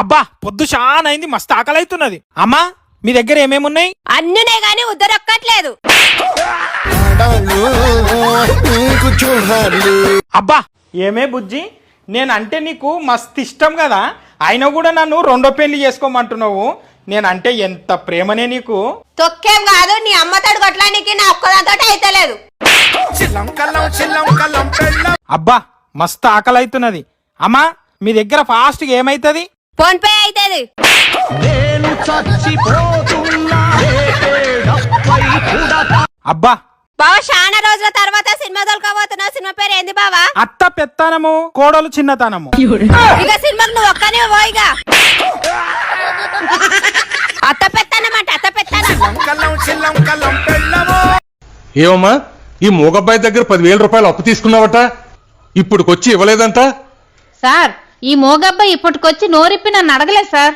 అబ్బా పొద్దు చాలా అయింది, మస్తు ఆకలి అవుతున్నది. అమ్మా మీ దగ్గర ఏమేమున్నాయి? అన్నునే గాని ఉద్దరొక్కట్లేదు. అబ్బా ఏమే బుజ్జి, నేనంటే నీకు మస్తు ఇష్టం కదా, అయినా కూడా నన్ను రెండో పెళ్లి చేసుకోమంటున్నావు. నేనంటే ఎంత ప్రేమనే నీకు. తొక్కేం కాదు, నీ అమ్మ తడు కొట్లానికి నా ఒక్కదాంతో అయితలేదు. అబ్బా మస్తు ఆకలి అవుతున్నది. అమ్మా మీ దగ్గర ఫాస్ట్ గా ఏమైతుంది? ఫోన్ పే అయితది. అబ్బా బావ చాలా రోజుల తర్వాత సినిమా దొరకబోతున్నావు. సినిమా పేరు ఏంది బావా? అత్త పెత్తనము కోడలు చిన్నతనము. ఇక సినిమాకి నువ్వు ఒక్కనే పోయిగా. అత్త పెత్తనం అంటే అత్త పెత్తనం. ఏమమ్మా ఈ మూగబ్బాయి దగ్గర 10,000 రూపాయలు అప్పు తీసుకున్నావట, ఇప్పుడుకొచ్చి ఇవ్వలేదంట. సార్ ఈ మోగబ్బాయి ఇప్పటికొచ్చి నోరిప్పి నన్ను అడగలేదు సార్.